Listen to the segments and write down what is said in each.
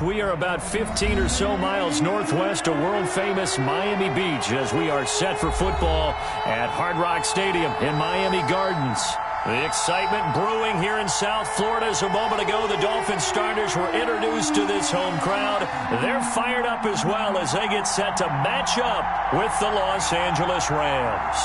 We are about 15 or so miles northwest of world-famous Miami Beach as we are set for football at Hard Rock Stadium in Miami Gardens. The excitement brewing here in South Florida. As a moment ago, the Dolphins starters were introduced to this home crowd. They're fired up as well as they get set to match up with the Los Angeles Rams.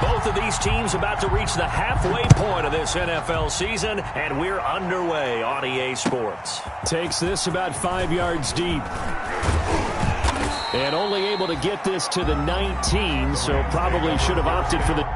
Both of these teams about to reach the halfway point of this NFL season, and we're underway on EA Sports. Takes this about 5 yards deep. And only able to get this to the 19, so probably should have opted for the...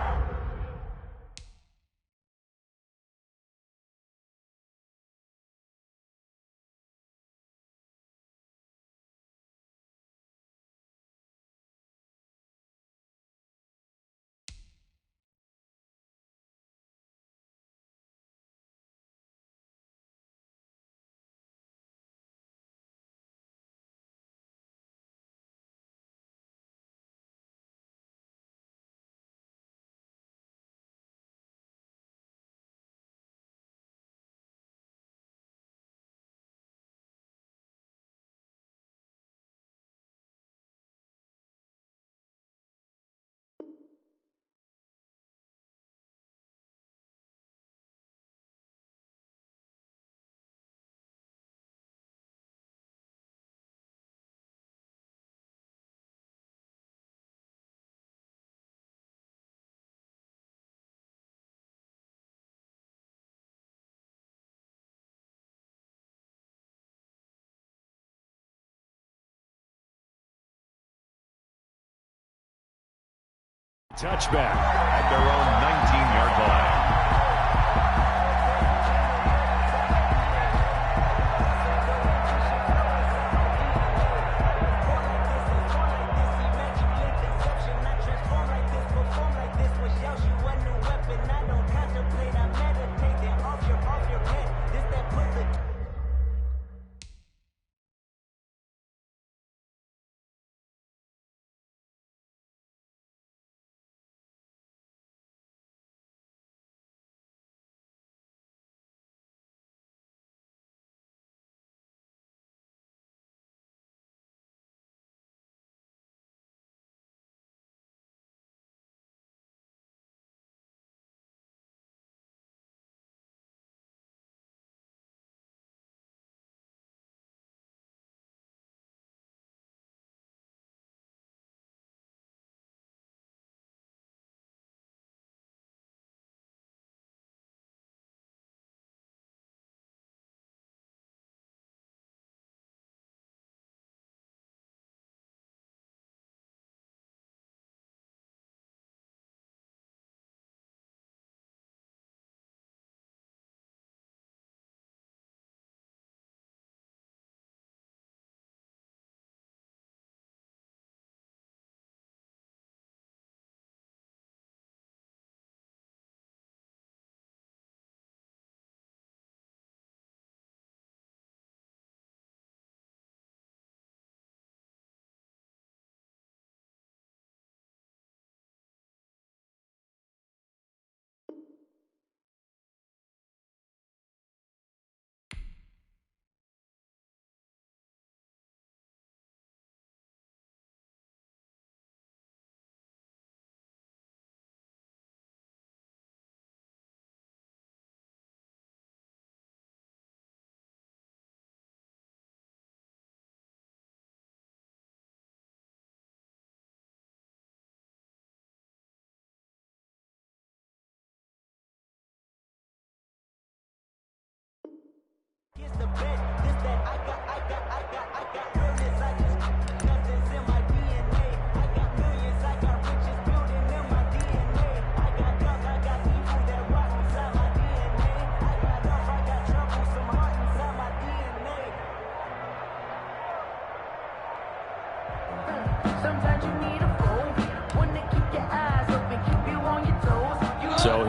Touchback at their own 19-yard line.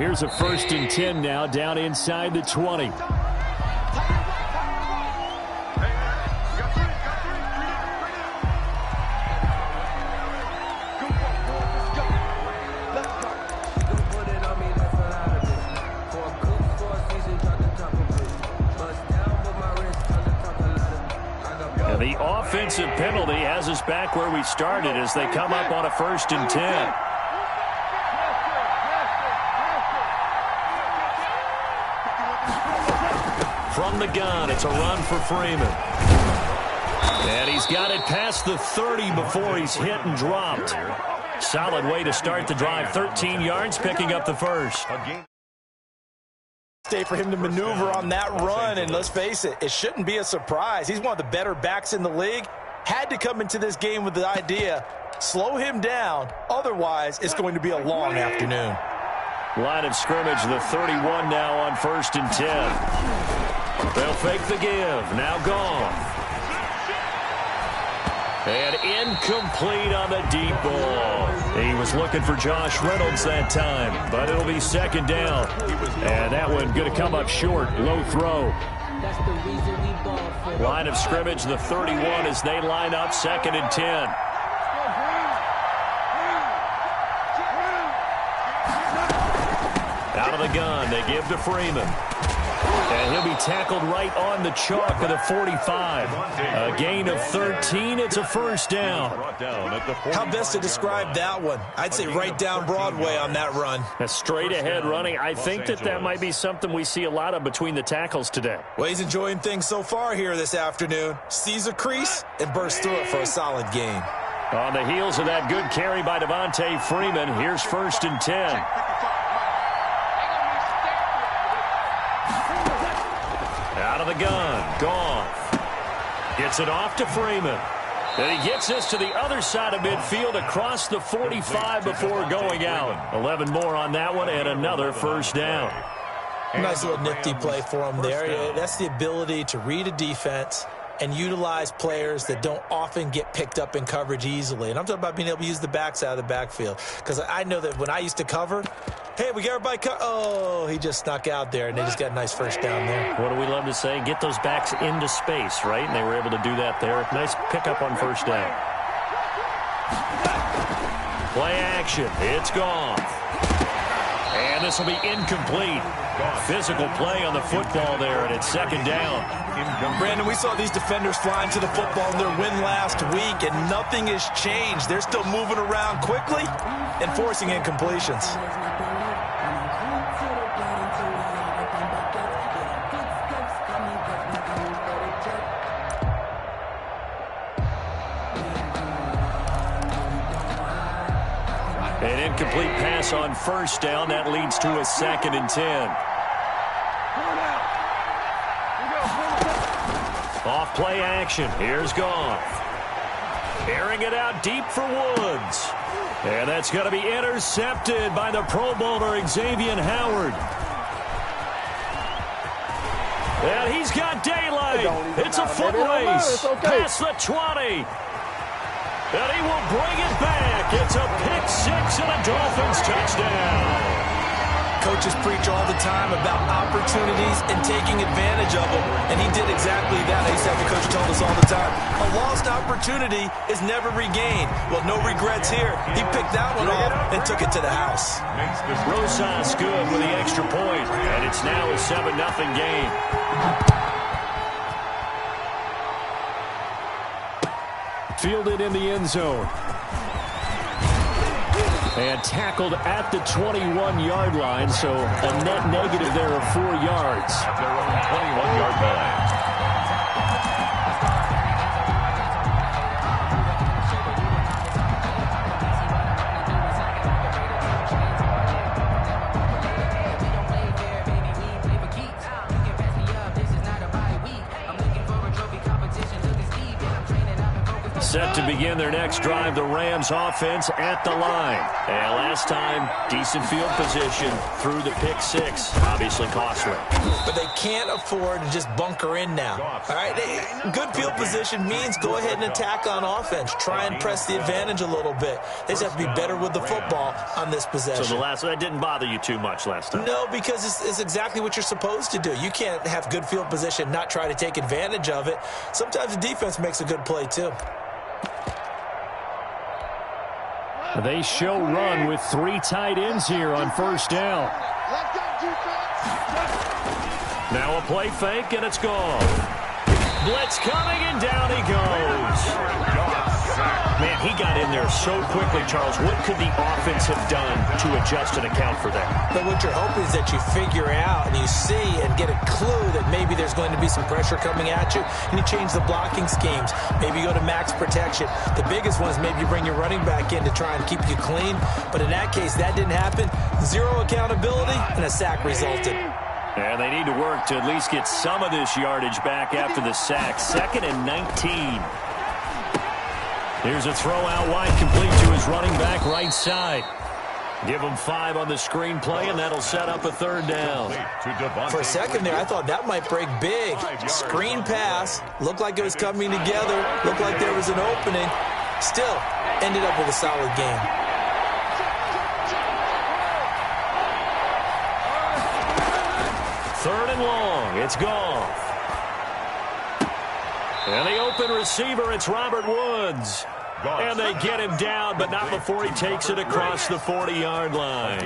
here's a 1st and 10 now down inside the 20. And the offensive penalty has us back where we started as they come up on a 1st and 10. From the gun, it's a run for Freeman. And he's got it past the 30 before he's hit and dropped. Solid way to start the drive. 13 yards, picking up the first. For him to maneuver on that run, and let's face it, it shouldn't be a surprise. He's one of the better backs in the league. Had to come into this game with the idea, slow him down, otherwise it's going to be a long afternoon. Line of scrimmage, the 31 now on 1st and 10. They'll fake the give, now gone. And incomplete on the deep ball. He was looking for Josh Reynolds that time, but it'll be 2nd down. And that one going to come up short, low throw. Line of scrimmage, the 31 as they line up 2nd and 10. Out of the gun, they give to Freeman. And he'll be tackled right on the chalk at the 45. A gain of 13. It's a 1st down. How best to describe that one? I'd say right down Broadway on that run. A straight ahead running. I think that might be something we see a lot of between the tackles today. Well, he's enjoying things so far here this afternoon. Sees a crease and bursts through it for a solid gain. On the heels of that good carry by Devontae Freeman, here's 1st and 10. Out of the gun, Goff gets it off to Freeman. And he gets this to the other side of midfield across the 45 before going out. 11 more on that one and another 1st down. Nice little nifty play for him there. That's the ability to read a defense and utilize players that don't often get picked up in coverage easily. And I'm talking about being able to use the backs out of the backfield. Because I know that when I used to cover, hey, we got everybody oh, he just snuck out there, and they just got a nice 1st down there. What do we love to say? Get those backs into space, right? And they were able to do that there. Nice pickup on 1st down. Play action. It's gone. And this will be incomplete. Physical play on the football there, and it's 2nd down. Brandon, we saw these defenders flying to the football in their win last week, and nothing has changed. They're still moving around quickly and forcing incompletions. An incomplete pass on 1st down. That leads to a 2nd and 10. Off play action. Here's Goff. Airing it out deep for Woods. And that's going to be intercepted by the Pro Bowler Xavier Howard. And he's got daylight. It's a foot race. Past the 20. And he will bring it back. It's a pick 6 and a Dolphins touchdown. Coaches preach all the time about opportunities and taking advantage of them, and he did exactly that. I used to have a coach told us all the time, a lost opportunity is never regained. Well, no regrets here. He picked that one off and took it to the house. Rosas good with the extra point, and it's now a 7-0 game. Fielded in the end zone. And tackled at the 21-yard line, so a net negative there of 4 yards. At their own 21-yard line. Set to begin their next drive. The Rams offense at the line. And last time, decent field position through the pick six. Obviously costly. But they can't afford to just bunker in now. All right, good field position means go ahead and attack on offense. Try and press the advantage a little bit. They just have to be better with the football on this possession. So that didn't bother you too much last time? No, because it's exactly what you're supposed to do. You can't have good field position, not try to take advantage of it. Sometimes the defense makes a good play too. They show run with 3 tight ends here on first down. Now a play fake, and it's gone. Blitz coming, and down he goes. Man, he got in there so quickly, Charles. What could the offense have done to adjust and account for that? But what you're hoping is that you figure out and you see and get a clue that maybe there's going to be some pressure coming at you, and you change the blocking schemes. Maybe you go to max protection. The biggest one is maybe you bring your running back in to try and keep you clean. But in that case, that didn't happen. 0 accountability, and a sack resulted. And they need to work to at least get some of this yardage back after the sack. 2nd and 19. Here's a throw out wide, complete to his running back right side. Give him 5 on the screen play, and that'll set up a 3rd down. For a second there, I thought that might break big. Screen pass, looked like it was coming together, looked like there was an opening. Still, ended up with a solid game. Third and long, it's gone. And the open receiver, it's Robert Woods. And they get him down, but not before he takes it across the 40-yard line.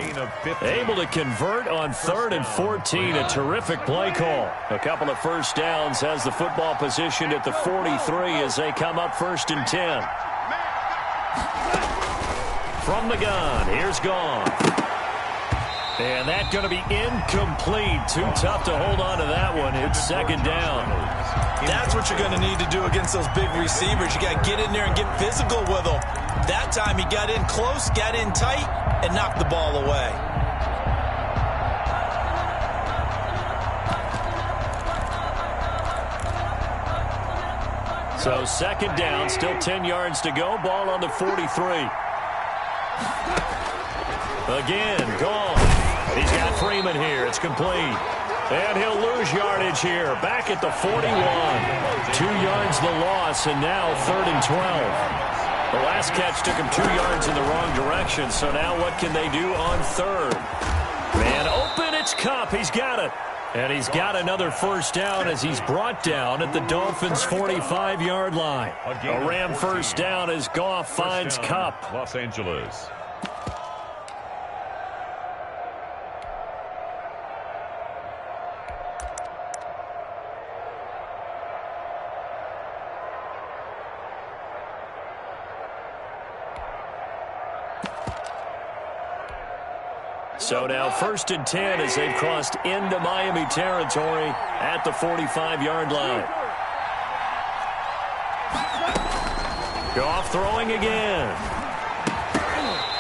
Able to convert on 3rd and 14. A terrific play call. A couple of first downs has the football positioned at the 43 as they come up 1st and 10. From the gun, here's Goff. And that's going to be incomplete. Too tough to hold on to that one. It's 2nd down. That's what you're going to need to do against those big receivers. You got to get in there and get physical with them. That time he got in close, got in tight, and knocked the ball away. So 2nd down, still 10 yards to go. Ball on the 43. Again, gone. He's got Freeman here. It's complete. And he'll lose yardage here. Back at the 41. 2 yards the loss, and now 3rd and 12. The last catch took him 2 yards in the wrong direction, so now what can they do on 3rd? Man open, it's Kupp. He's got it. And he's got another first down as he's brought down at the Dolphins' 45-yard line. A Ram first down as Goff finds Kupp. Los Angeles. So now 1st and 10 as they've crossed into Miami territory at the 45-yard line. Goff throwing again.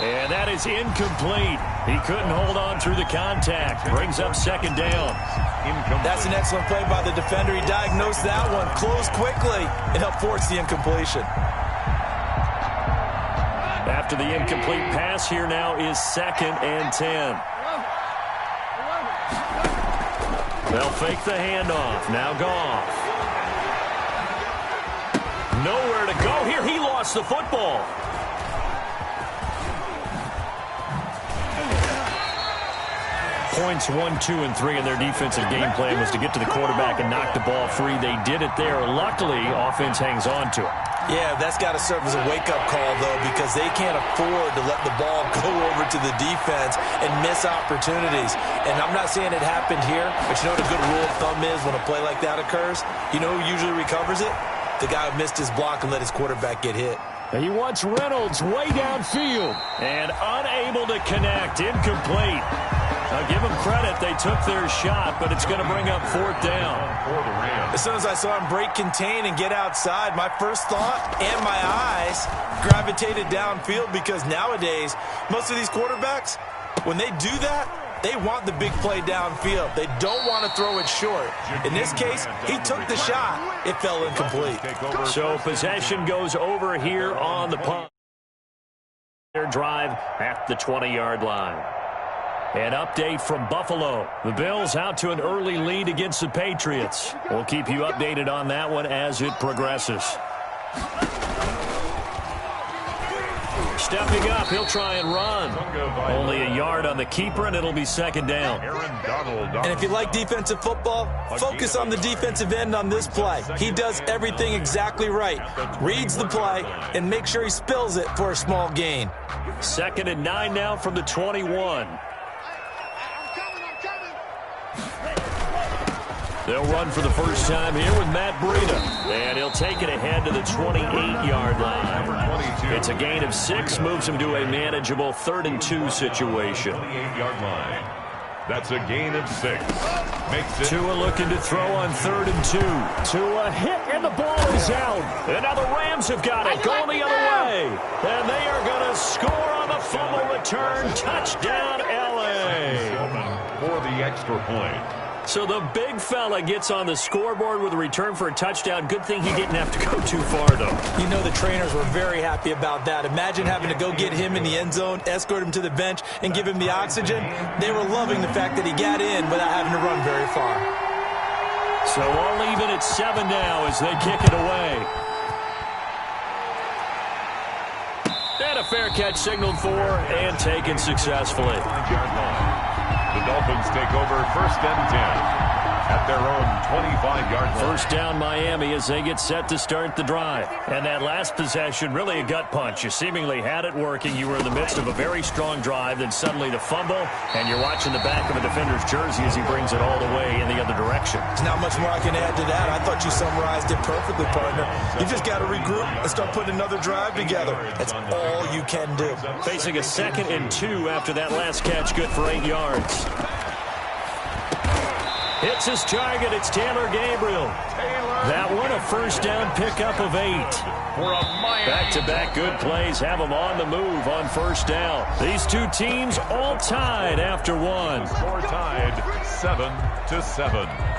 And that is incomplete. He couldn't hold on through the contact. Brings up 2nd down. That's an excellent play by the defender. He diagnosed that one, closed quickly, and helped force the incompletion. After the incomplete pass, here now is 2nd and 10. They'll fake the handoff. Now Goff. Nowhere to go here. He lost the football. Points 1, 2, and 3 in their defensive game plan was to get to the quarterback and knock the ball free. They did it there. Luckily, offense hangs on to it. Yeah, that's got to serve as a wake-up call, though, because they can't afford to let the ball go over to the defense and miss opportunities. And I'm not saying it happened here, but you know what a good rule of thumb is when a play like that occurs? You know who usually recovers it? The guy who missed his block and let his quarterback get hit. And he wants Reynolds way downfield and unable to connect. Incomplete. Now, give them credit. They took their shot, but it's going to bring up 4th down. As soon as I saw him break contain and get outside, my first thought and my eyes gravitated downfield because nowadays, most of these quarterbacks, when they do that, They want the big play downfield. They don't want to throw it short. In this case, he took the shot. It fell incomplete. So possession goes over here on the punt. Their drive at the 20-yard line. An update from Buffalo. The Bills out to an early lead against the Patriots. We'll keep you updated on that one as it progresses. Stepping up, he'll try and run. Only a yard on the keeper, and it'll be second down. And if you like defensive football, focus on the defensive end on this play. He does everything exactly right. Reads the play and make sure he spills it for a small gain. 2nd and 9 now from the 21. They'll run for the first time here with Matt Breida. And he'll take it ahead to the 28-yard line. It's a gain of 6, moves him to a manageable 3rd and 2 situation. 28-yard line. That's a gain of 6. Makes it. Tua looking to throw on 3rd and 2. Tua hit, and the ball is out. And now the Rams have got it, going the other way. And they are going to score on the fumble return. Touchdown, L.A. For the extra point. So the big fella gets on the scoreboard with a return for a touchdown. Good thing he didn't have to go too far, though. You know the trainers were very happy about that. Imagine having to go get him in the end zone, escort him to the bench, and give him the oxygen. They were loving the fact that he got in without having to run very far. So all even at 7 now as they kick it away. And a fair catch signaled for and taken successfully. The Dolphins take over 1st and 10 at their own 25-yard line. First down Miami as they get set to start the drive. And that last possession, really a gut punch. You seemingly had it working. You were in the midst of a very strong drive, then suddenly the fumble, and you're watching the back of a defender's jersey as he brings it all the way in the other direction. There's not much more I can add to that. I thought you summarized it perfectly, partner. You just got to regroup and start putting another drive together. That's all you can do. Facing a 2nd and 2 after that last catch, good for 8 yards. Hits his target. It's Taylor Gabriel. That one a first down pickup of 8. Back-to-back good plays have them on the move on first down. These two teams all tied after one. Score tied 7-7.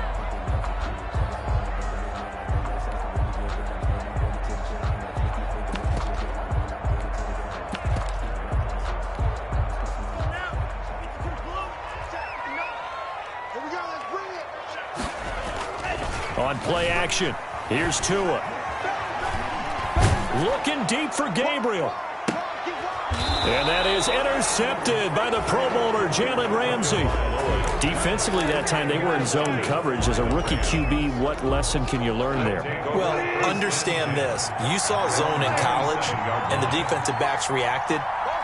On play action, here's Tua. Looking deep for Gabriel. And that is intercepted by the Pro Bowler, Jalen Ramsey. Defensively that time, they were in zone coverage. As a rookie QB, what lesson can you learn there? Well, understand this. You saw zone in college, and the defensive backs reacted,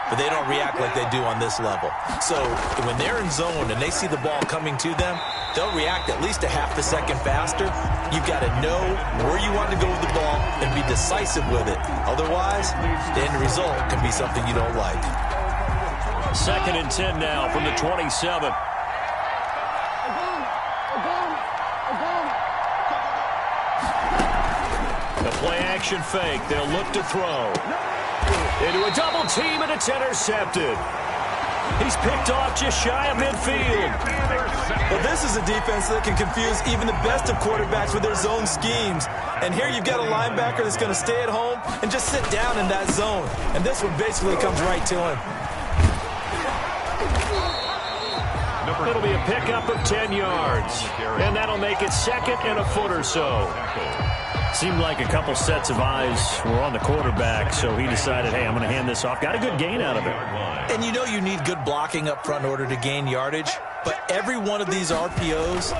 but they don't react like they do on this level. So when they're in zone and they see the ball coming to them, they'll react at least a half a second faster. You've got to know where you want to go with the ball and be decisive with it. Otherwise, the end result can be something you don't like. 2nd and 10 now from the 27. The play action fake. They'll look to throw. Into a double team, and it's intercepted. He's picked off just shy of midfield. Well, this is a defense that can confuse even the best of quarterbacks with their zone schemes. And here you've got a linebacker that's going to stay at home and just sit down in that zone. And this one basically comes right to him. It'll be a pickup of 10 yards. And that'll make it 2nd and a foot or so. Seemed like a couple sets of eyes were on the quarterback, so he decided, hey, I'm going to hand this off. Got a good gain out of it. And you know you need good blocking up front in order to gain yardage. But every one of these RPOs,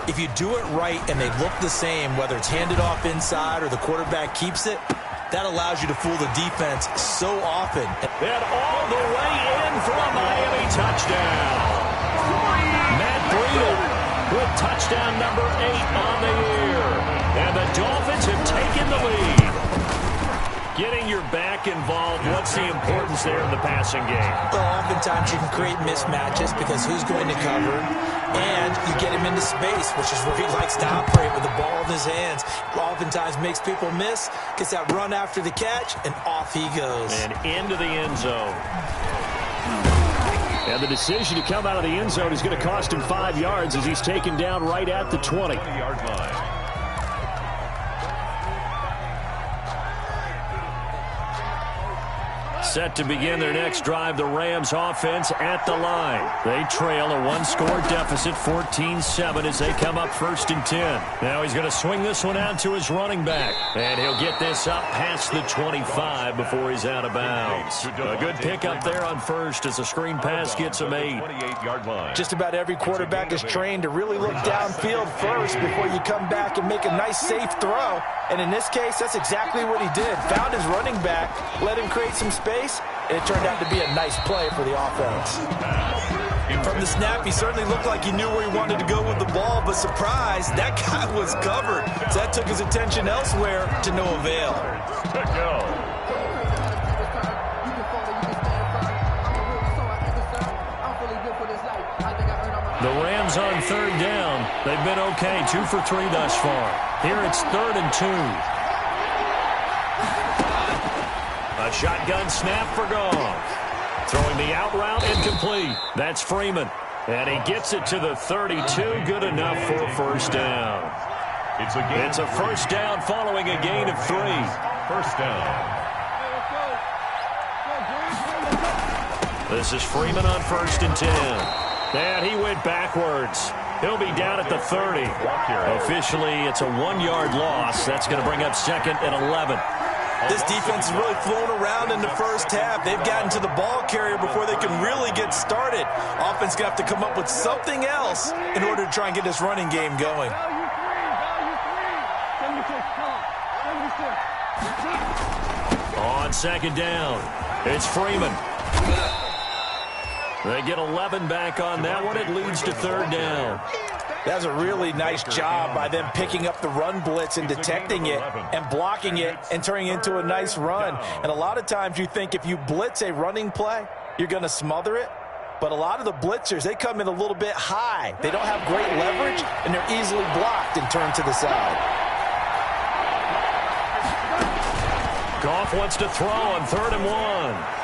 if you do it right and they look the same, whether it's handed off inside or the quarterback keeps it, that allows you to fool the defense so often. And all the way in for a Miami touchdown. Matt Breida with touchdown number 8 on the year. And the Dolphins have taken the lead. Getting your back involved, what's the importance there in the passing game? Well, oftentimes you can create mismatches because who's going to cover, and you get him into space, which is where he likes to operate with the ball in his hands. Oftentimes makes people miss, gets that run after the catch, and off he goes. And into the end zone. And the decision to come out of the end zone is going to cost him 5 yards as he's taken down right at the 20. 20-yard line. Set to begin their next drive, the Rams offense at the line. They trail a one-score deficit, 14-7, as they come up 1st and 10. Now he's going to swing this one out to his running back. And he'll get this up past the 25 before he's out of bounds. A good pickup there on first as a screen pass gets him 8. 28-yard line. Just about every quarterback is trained to really look downfield first before you come back and make a nice, safe throw. And in this case, that's exactly what he did. Found his running back, let him create some space, and it turned out to be a nice play for the offense. From the snap, he certainly looked like he knew where he wanted to go with the ball, but surprise, that guy was covered. So that took his attention elsewhere to no avail. The Rams on 3rd down. They've been okay, 2 for 3 thus far. Here it's 3rd and 2. A shotgun snap for Goff. Throwing the out route incomplete. That's Freeman. And he gets it to the 32. Good enough for a 1st down. It's a 1st down following a gain of 3. 1st down. This is Freeman on 1st and 10. And he went backwards. He'll be down at the 30. Officially, it's a 1-yard loss. That's going to bring up 2nd and 11. This defense has really flown around in the first half. They've gotten to the ball carrier before they can really get started. Offense going to have to come up with something else in order to try and get this running game going. On 2nd down, it's Freeman. They get 11 back on that one. It leads to 3rd down. That's a really nice job by them picking up the run blitz and detecting it and blocking it and turning it into a nice run. And a lot of times you think if you blitz a running play, you're going to smother it. But a lot of the blitzers, they come in a little bit high. They don't have great leverage, and they're easily blocked and turned to the side. Goff wants to throw on 3rd and 1.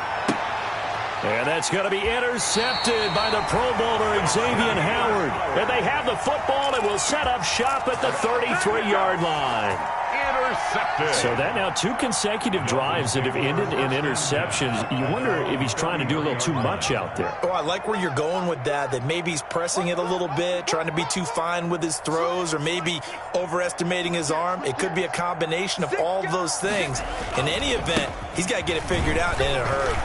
And that's going to be intercepted by the Pro Bowler Xavier Howard. And they have the football and will set up shop at the 33-yard line. Intercepted. So that now 2 consecutive drives that have ended in interceptions. You wonder if he's trying to do a little too much out there. Oh, I like where you're going with that maybe he's pressing it a little bit, trying to be too fine with his throws, or maybe overestimating his arm. It could be a combination of all of those things. In any event, he's got to get it figured out and in a hurry.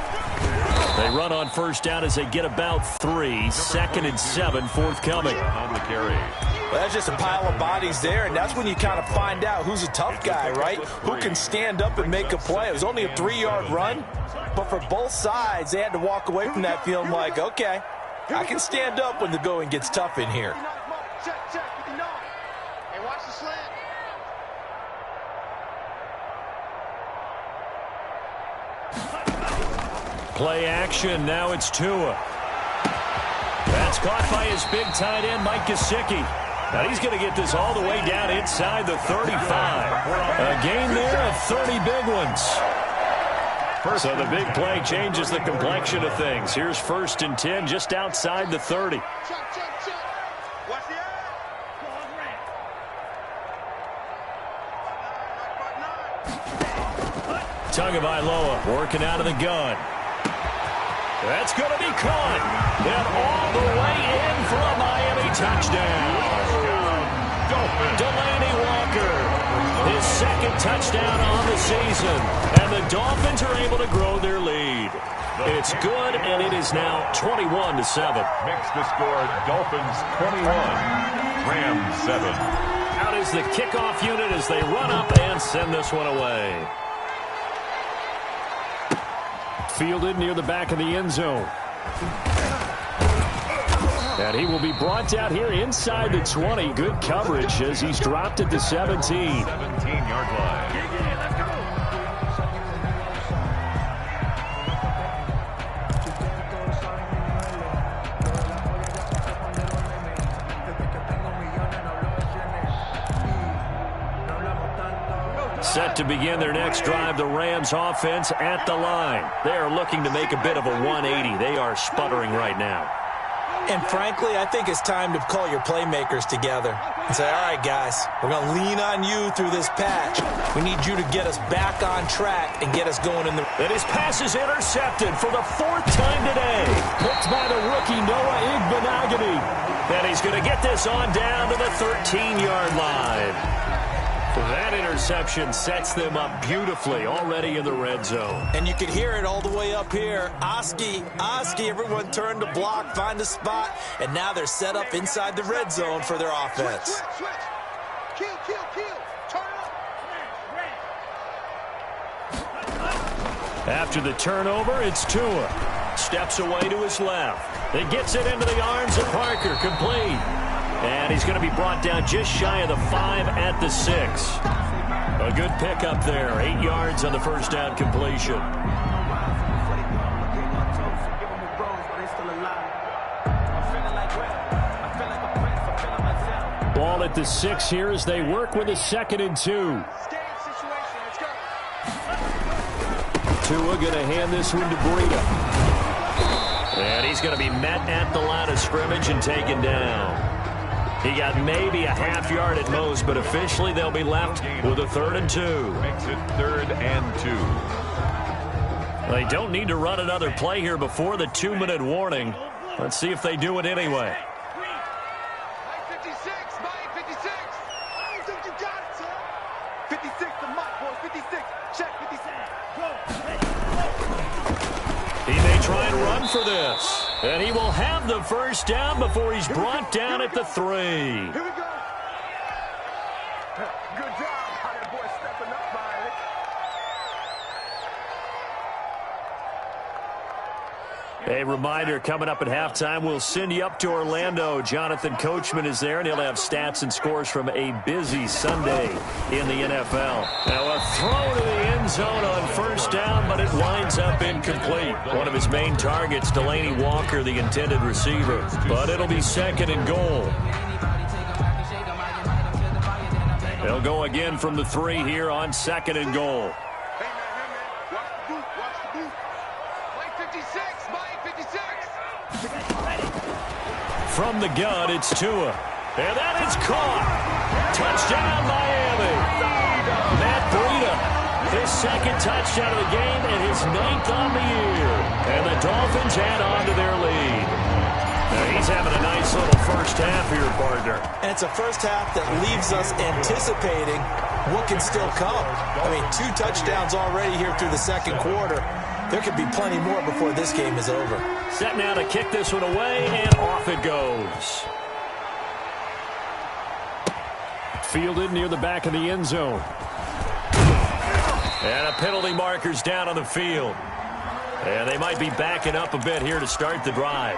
They run on 1st down as they get about 3. 2nd and 7 forthcoming. On the carry. Well, that's just a pile of bodies there, and that's when you kind of find out who's a tough guy, right? Who can stand up and make a play. It was only a 3-yard run, but for both sides, they had to walk away from that feeling like, okay, I can stand up when the going gets tough in here. Hey, watch the slant. Play action. Now it's Tua. That's caught by his big tight end, Mike Gesicki. Now he's going to get this all the way down inside the 35. A gain there of 30 big ones. So the big play changes the complexion of things. Here's 1st and 10 just outside the 30. Watch the eye. Tagovailoa working out of the gun. That's going to be caught. And all the way in for a Miami touchdown. Delaney Walker, his 2nd touchdown on the season. And the Dolphins are able to grow their lead. It's good, and it is now 21-7. Makes the score Dolphins 21, Rams 7. Out is the kickoff unit as they run up and send this one away. Fielded near the back of the end zone. And he will be brought down here inside the 20. Good coverage as he's dropped at the 17. 17-yard line. Set to begin their next drive, the Rams offense at the line. They are looking to make a bit of a 180. They are sputtering right now. And frankly, I think it's time to call your playmakers together and say, all right, guys, we're going to lean on you through this patch. We need you to get us back on track and get us going in the... And his pass is intercepted for the 4th time today. Picked by the rookie Noah Igbenogany. And he's going to get this on down to the 13-yard line. That interception sets them up beautifully already in the red zone. And you can hear it all the way up here. Oski, everyone turned to block, find a spot, and now they're set up inside the red zone for their offense. Switch. Kill. Turn it up. After the turnover, it's Tua. Steps away to his left. Then gets it into the arms of Parker, complete. And he's going to be brought down just shy of the 5 at the 6. A good pickup there. 8 yards on the first down completion. Ball at the 6 here as they work with a 2nd and 2. Tua going to hand this one to Breida. And he's going to be met at the line of scrimmage and taken down. He got maybe a half yard at most, but officially they'll be left with a 3rd and 2. Makes it 3rd and 2. They don't need to run another play here before the 2-minute warning. Let's see if they do it anyway. Mike 56. I think you got it, sir. 56 to Mike, boys. 56. Check 56. He may try and run for this. And he will have the first down before he's brought down at the 3. Here we go. Good job. How that boy stepping up, Riley. A reminder, coming up at halftime, we'll send you up to Orlando. Jonathan Coachman is there, and he'll have stats and scores from a busy Sunday in the NFL. Now a throw to the end zone on first down, but it winds up incomplete. One of his main targets, Delaney Walker, the intended receiver. But it'll be 2nd and goal. They'll go again from the 3 here on 2nd and goal. Hey, man. Watch the boot. Mike 56. From the gun, it's Tua. And that is caught. Touchdown, Miami. Matt Breida, his 2nd touchdown of the game and his 9th on the year. And the Dolphins add on to their lead. Now he's having a nice little first half here, partner. And it's a first half that leaves us anticipating what can still come. I mean, 2 touchdowns already here through the 2nd quarter. There could be plenty more before this game is over. Set now to kick this one away, and off it goes. Fielded near the back of the end zone. And a penalty marker's down on the field. And they might be backing up a bit here to start the drive.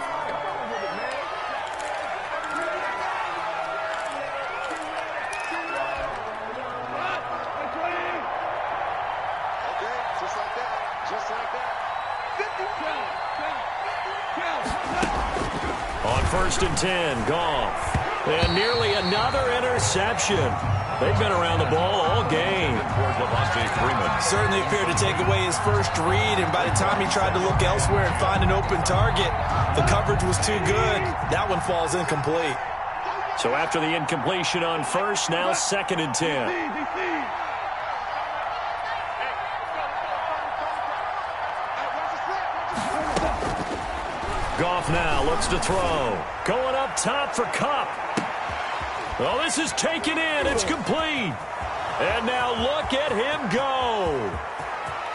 On 1st and 10, Goff. And nearly another interception. They've been around the ball all game. Certainly appeared to take away his first read, and by the time he tried to look elsewhere and find an open target, the coverage was too good. That one falls incomplete. So after the incompletion on 1st, now 2nd and 10. Goff now looks to throw. Going up top for Kupp. Well, this is taken in. It's complete. And now look at him go.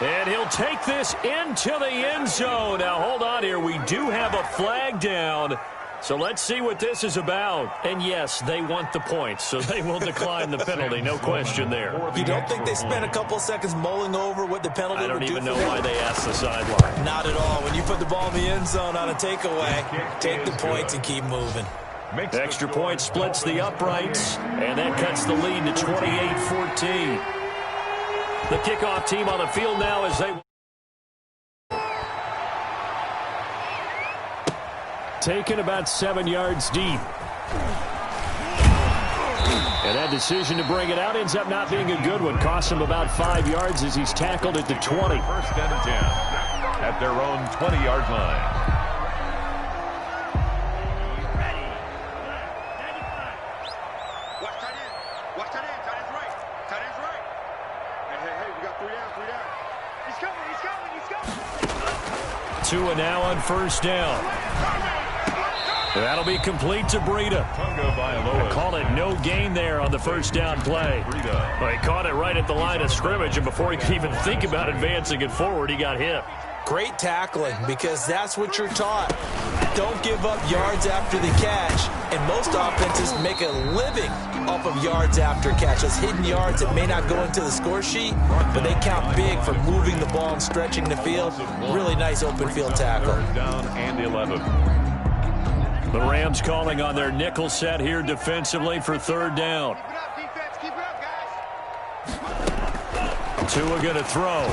And he'll take this into the end zone. Now, hold on here. We do have a flag down. So let's see what this is about. And yes, they want the points, so they will decline the penalty. No question there. You don't think they spent a couple of seconds mulling over what the penalty would do? I don't even know why they asked the sideline. Not at all. When you put the ball in the end zone on a takeaway, take the points and keep moving. Extra point splits the uprights, and that cuts the lead to 28-14. The kickoff team on the field now as they... Taken about 7 yards deep. And that decision to bring it out ends up not being a good one. Costs him about 5 yards as he's tackled at the 20. First and 10 at their own 20-yard line. Tua now on first down. That'll be complete to Breida. Call it no gain there on the first down play. But he caught it right at the line of scrimmage, and before he could even think about advancing it forward, he got hit. Great tackling, because that's what you're taught. Don't give up yards after the catch, and most offenses make a living off of yards after catch. Those hidden yards that may not go into the score sheet, but they count big for moving the ball and stretching the field. Really nice open field tackle. Down and 11. The Rams calling on their nickel set here defensively for third down. Keep it up, guys. Tua going to throw.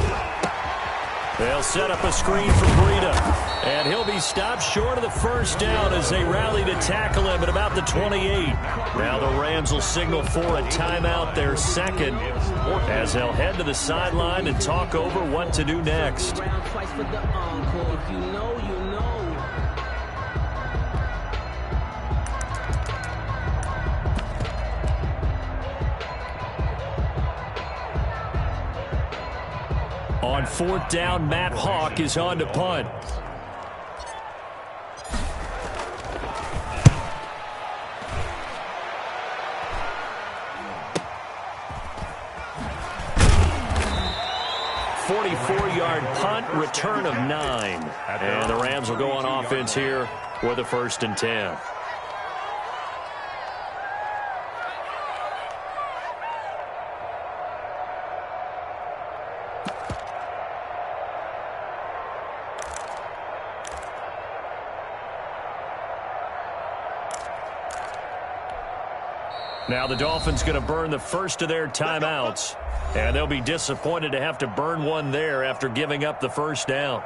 They'll set up a screen for Breida. And he'll be stopped short of the first down as they rally to tackle him at about the 28. Now the Rams will signal for a timeout, their second, as they'll head to the sideline and talk over what to do next. On fourth down, Matt Hawk is on to punt. .44-yard punt, return of 9. And the Rams will go on offense here with a 1st and 10. Now the Dolphins going to burn the first of their timeouts, and they'll be disappointed to have to burn one there after giving up the first down.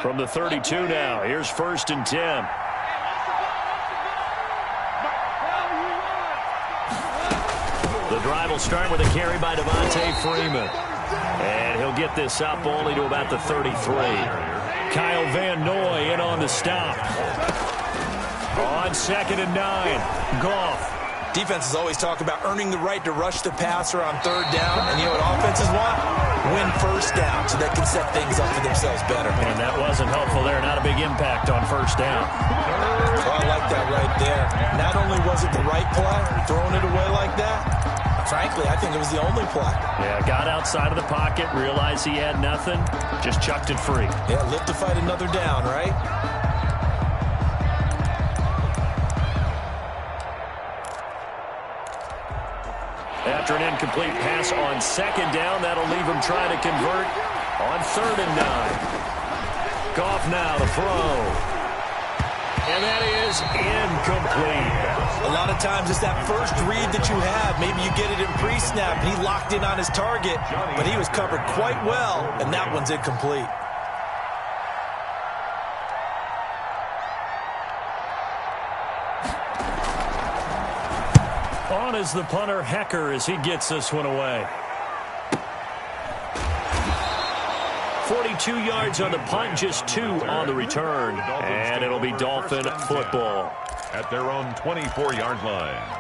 From the 32 now, here's 1st and 10. The drive will start with a carry by Devontae Freeman. And he'll get this up only to about the 33. Kyle Van Noy in on the stop. On 2nd and 9, Goff. Defenses always talk about earning the right to rush the passer on third down. And you know what offenses want? Win first down so they can set things up for themselves better. And that wasn't helpful there. Not a big impact on first down. Oh, I like that right there. Not only was it the right play, throwing it away like that, frankly, I think it was the only play. Yeah, got outside of the pocket, realized he had nothing, just chucked it free. Yeah, live to fight another down, right? After an incomplete pass on 2nd down, that'll leave him trying to convert on 3rd and 9. Goff now to throw. And that is incomplete. A lot of times it's that first read that you have. Maybe you get it in pre-snap, and he locked in on his target, but he was covered quite well, and that one's incomplete. On is the punter, Hecker, as he gets this one away. 42 yards on the punt, just 2 on the return. And it'll be Dolphin football. At their own 24-yard line.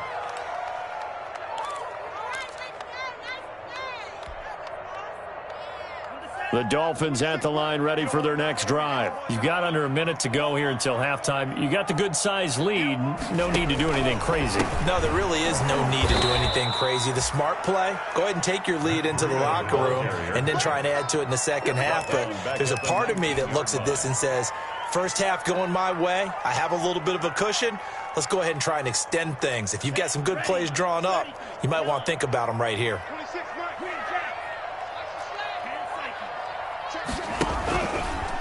The Dolphins at the line ready for their next drive. You've got under a minute to go here until halftime. You got the good-sized lead. No need to do anything crazy. No, there really is no need to do anything crazy. The smart play, go ahead and take your lead into the locker room and then try and add to it in the second half. But there's a part of me that looks at this and says, first half going my way, I have a little bit of a cushion. Let's go ahead and try and extend things. If you've got some good plays drawn up, you might want to think about them right here.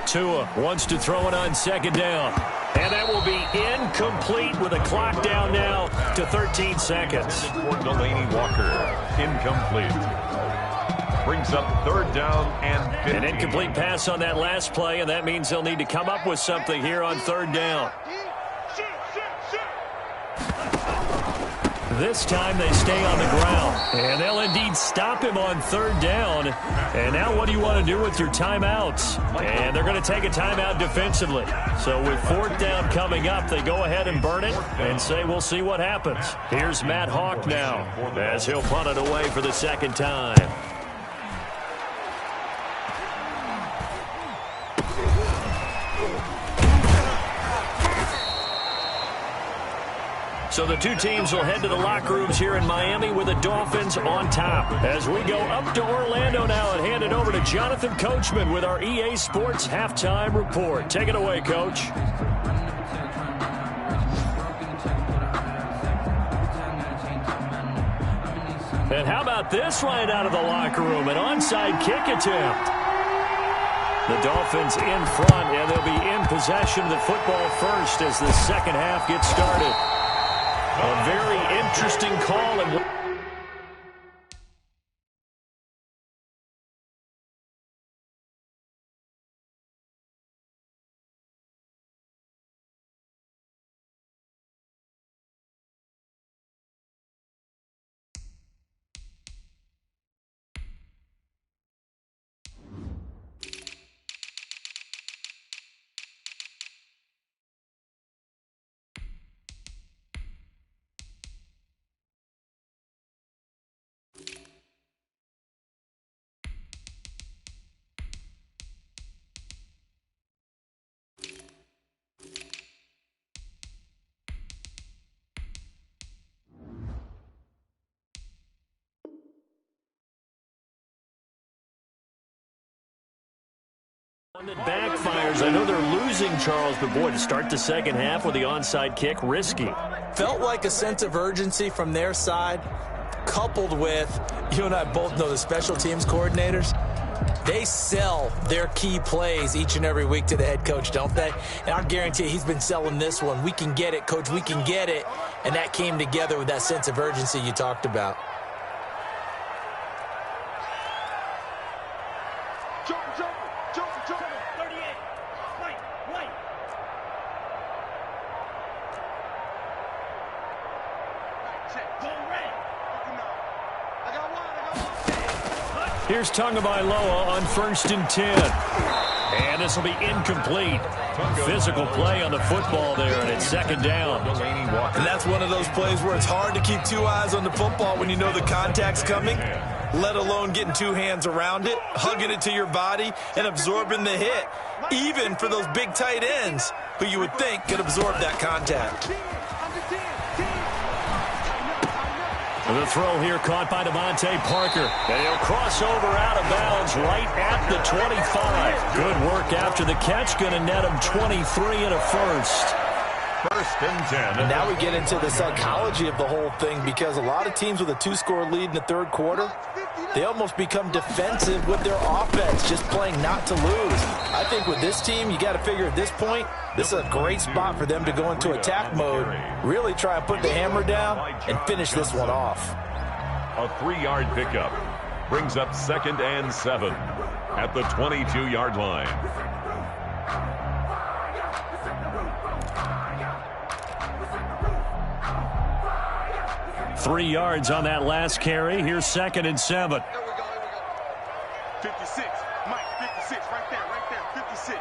Tua wants to throw it on 2nd down. And that will be incomplete with a clock down now to 13 seconds. For Delaney Walker, incomplete. Brings up 3rd down and 15. An incomplete pass on that last play, and that means they'll need to come up with something here on 3rd down. This time they stay on the ground, and they'll indeed stop him on 3rd down. And now what do you want to do with your timeouts? And they're going to take a timeout defensively. So with 4th down coming up, they go ahead and burn it and say we'll see what happens. Here's Matt Hawk now as he'll punt it away for the 2nd time. So the two teams will head to the locker rooms here in Miami with the Dolphins on top. As we go up to Orlando now and hand it over to Jonathan Coachman with our EA Sports Halftime Report. Take it away, Coach. And how about this right out of the locker room? An onside kick attempt. The Dolphins in front, and they'll be in possession of the football first as the second half gets started. A very interesting call. And that backfires. I know they're losing, Charles, but boy, to start the second half with the onside kick, risky. Felt like a sense of urgency from their side, coupled with, you and I both know the special teams coordinators, they sell their key plays each and every week to the head coach, don't they? And I guarantee you he's been selling this one. We can get it, coach, we can get it. And that came together with that sense of urgency you talked about. Here's Tagovailoa on 1st and 10. And this will be incomplete. Physical play on the football there, and it's 2nd down. And that's one of those plays where it's hard to keep 2 eyes on the football when you know the contact's coming, let alone getting 2 hands around it, hugging it to your body, and absorbing the hit, even for those big tight ends who you would think could absorb that contact. The throw here caught by Devontae Parker. And he'll cross over out of bounds right at the 25. Good work after the catch. Going to net him 23 and a first. 1st and 10. And now we get into the psychology of the whole thing, because a lot of teams with a 2-score lead in the 3rd quarter, they almost become defensive with their offense, just playing not to lose. I think with this team, you got to figure at this point, this is a great spot for them to go into attack mode, really try and put the hammer down and finish this one off. A 3-yard pickup brings up 2nd and 7 at the 22-yard line. Three yards on that last carry. Here's 2nd and 7. Here we go. 56. Mike, 56. Right there. 56.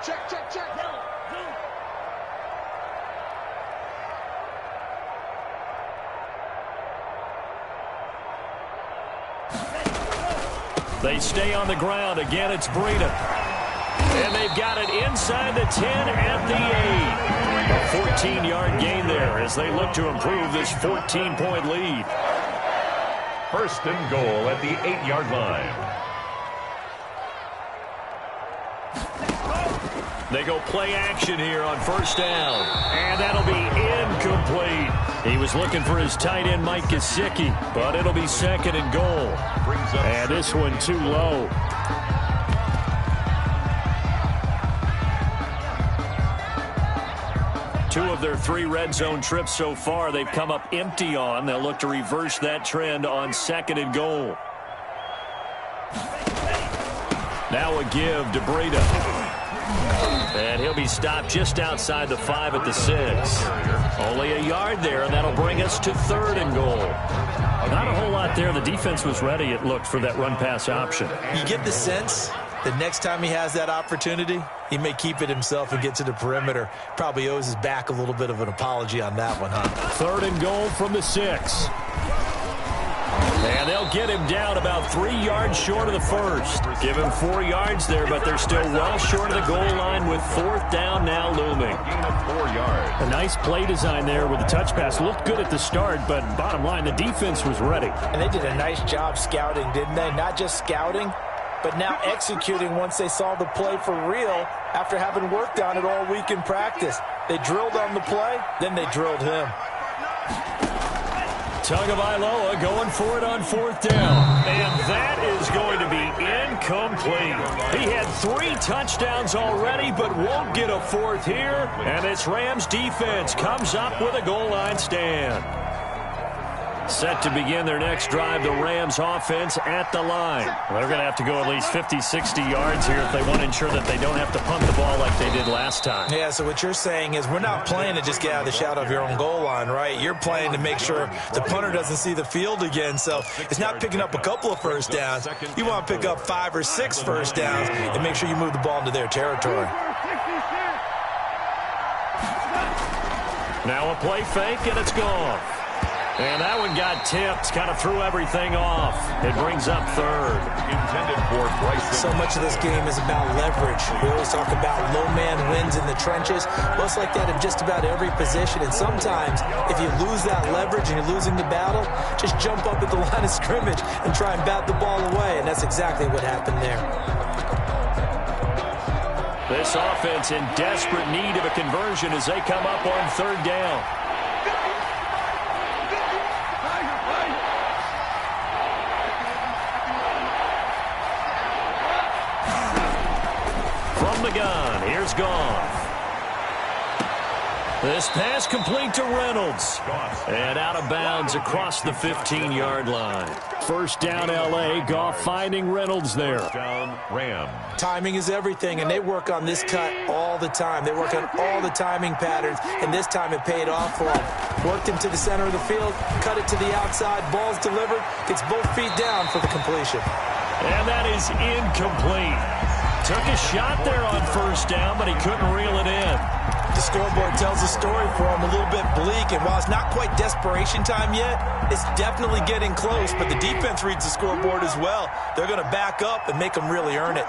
Check. They stay on the ground. Again, it's Breida. And they've got it inside the 10 at the 8. A 14-yard gain there as they look to improve this 14-point lead. 1st and goal at the 8-yard line. They go play action here on 1st down. And that'll be incomplete. He was looking for his tight end, Mike Gesicki, but it'll be 2nd and goal. And this one too low. Two of their 3 red zone trips so far, they've come up empty on. They'll look to reverse that trend on 2nd and goal. Now a give to Breida. And he'll be stopped just outside the 5 at the 6. Only a yard there, and that'll bring us to 3rd and goal. Not a whole lot there. The defense was ready, it looked, for that run-pass option. You get the sense the next time he has that opportunity, he may keep it himself and get to the perimeter. Probably owes his back a little bit of an apology on that one, huh? 3rd and goal from the 6. And they'll get him down about 3 yards short of the 1st. Give him 4 yards there, but they're still well short of the goal line with 4th down now looming. Gain of 4 yards. A nice play design there with the touch pass. Looked good at the start, but bottom line, the defense was ready. And they did a nice job scouting, didn't they? Not just scouting, but now executing once they saw the play for real after having worked on it all week in practice. They drilled on the play, then they drilled him. Tagovailoa going for it on 4th down. And that is going to be incomplete. He had 3 touchdowns already, but won't get a 4th here. And this Rams defense comes up with a goal line stand. Set to begin their next drive, the Rams offense at the line. Well, they're going to have to go at least 50, 60 yards here if they want to ensure that they don't have to punt the ball like they did last time. Yeah, so what you're saying is we're not playing to just get out of the shadow of your own goal line, right? You're playing to make sure the punter doesn't see the field again. So it's not picking up a couple of first downs. You want to pick up 5 or 6 first downs and make sure you move the ball into their territory. Now a play fake, and it's gone. And that one got tipped, kind of threw everything off. It brings up 3rd. Intended for Bryson. So much of this game is about leverage. We always talk about low man wins in the trenches. Well, it's like that in just about every position. And sometimes, if you lose that leverage and you're losing the battle, just jump up at the line of scrimmage and try and bat the ball away. And that's exactly what happened there. This offense in desperate need of a conversion as they come up on 3rd down. The gun. Here's Goff. This pass complete to Reynolds. And out of bounds across the 15-yard line. 1st down, L.A. Goff finding Reynolds there. Down, Rams. Timing is everything, and they work on this cut all the time. They work on all the timing patterns, and this time it paid off for them. Worked him to the center of the field, cut it to the outside, ball's delivered, gets both feet down for the completion. And that is incomplete. Took a shot there on 1st down, but he couldn't reel it in. The scoreboard tells a story for him, a little bit bleak, and while it's not quite desperation time yet, it's definitely getting close, but the defense reads the scoreboard as well. They're going to back up and make them really earn it.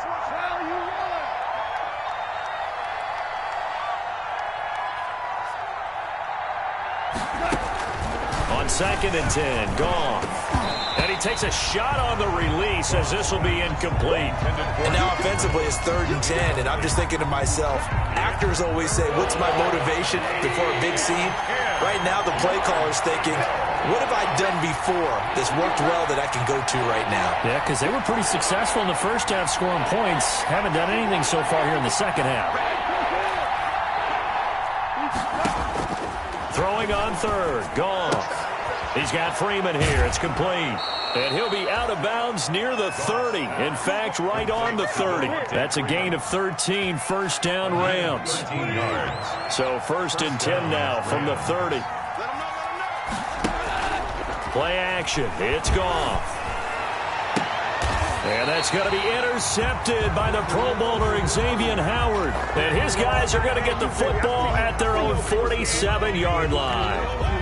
On 2nd and 10, Goff. And he takes a shot on the release as this will be incomplete. And now offensively it's 3rd and 10, and I'm just thinking to myself, actors always say, what's my motivation before a big scene? Right now the play caller's thinking, what have I done before that's worked well that I can go to right now? Yeah, because they were pretty successful in the 1st half scoring points. Haven't done anything so far here in the 2nd half. Throwing on 3rd, Goff. He's got Freeman here. It's complete. And he'll be out of bounds near the 30. In fact, right on the 30. That's a gain of 13, 1st down Rams. So 1st and 10 now from the 30. Play action. It's Goff. And that's going to be intercepted by the Pro Bowler Xavier Howard. And his guys are going to get the football at their own 47-yard line.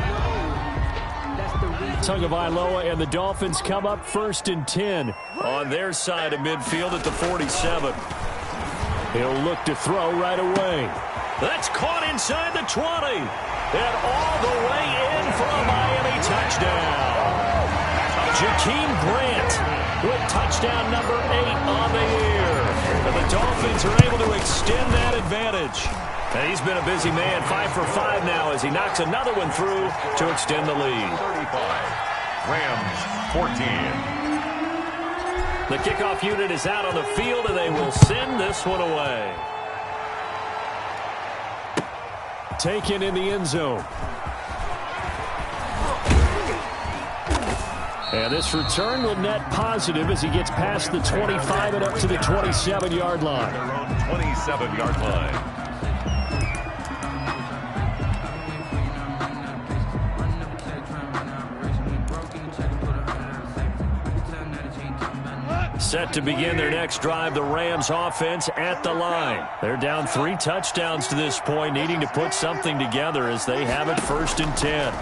Tagovailoa and the Dolphins come up 1st and 10 on their side of midfield at the 47. He'll look to throw right away. That's caught inside the 20. And all the way in for a Miami touchdown. Jakeem Grant with touchdown number 8 on the year. And the Dolphins are able to extend that advantage. And he's been a busy man, 5 for 5 now as he knocks another one through to extend the lead. 35. Rams 14. The kickoff unit is out on the field, and they will send this one away. Taken in the end zone. And this return will net positive as he gets past the 25 and up to the 27-yard line. Their own 27-yard line. Set to begin their next drive, the Rams offense at the line. They're down 3 touchdowns to this point, needing to put something together as they have it 1st and 10.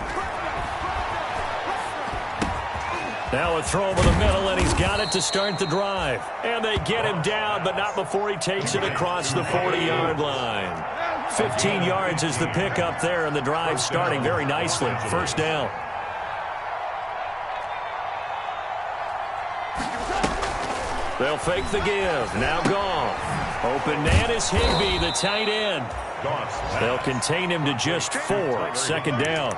Now a throw over the middle, and he's got it to start the drive. And they get him down, but not before he takes it across the 40-yard line. 15 yards is the pickup there, and the drive starting very nicely. 1st down. They'll fake the give. Now Goff. Open man is Higbee, the tight end. They'll contain him to just 4. 2nd down.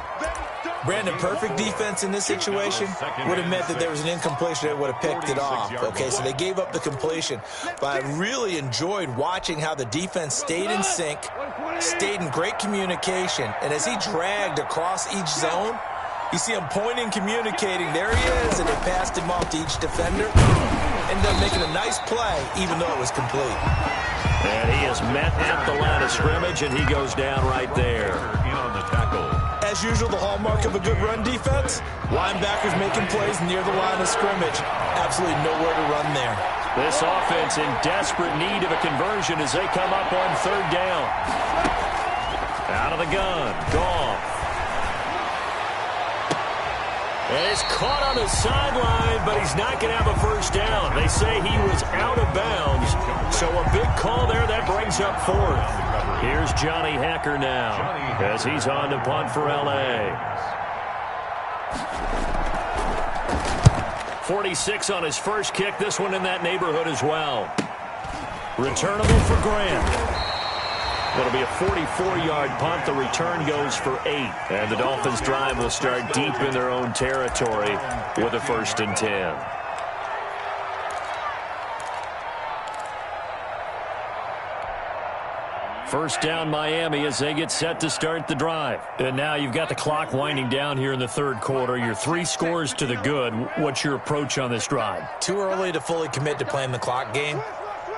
Brandon, perfect defense in this situation would have meant that there was an incompletion that would have picked it off. Okay, so they gave up the completion. But I really enjoyed watching how the defense stayed in sync, stayed in great communication, and as he dragged across each zone, you see him pointing, communicating. There he is, and they passed him off to each defender. Ended up making a nice play, even though it was complete. And he is met at the line of scrimmage, and he goes down right there. In on the tackle. As usual, the hallmark of a good run defense, linebackers making plays near the line of scrimmage. Absolutely nowhere to run there. This offense in desperate need of a conversion as they come up on 3rd down. Out of the gun, Goff. And it's caught on the sideline, but he's not going to have a 1st down. They say he was out of bounds, so a big call there that brings up 4th. Here's Johnny Hacker now as he's on to punt for L.A. 46 on his first kick. This one in that neighborhood as well. Returnable for Grant. It'll be a 44-yard punt. The return goes for 8. And the Dolphins' drive will start deep in their own territory with a 1st and 10. First down, Miami, as they get set to start the drive. And now you've got the clock winding down here in the 3rd quarter. You're 3 scores to the good. What's your approach on this drive? Too early to fully commit to playing the clock game.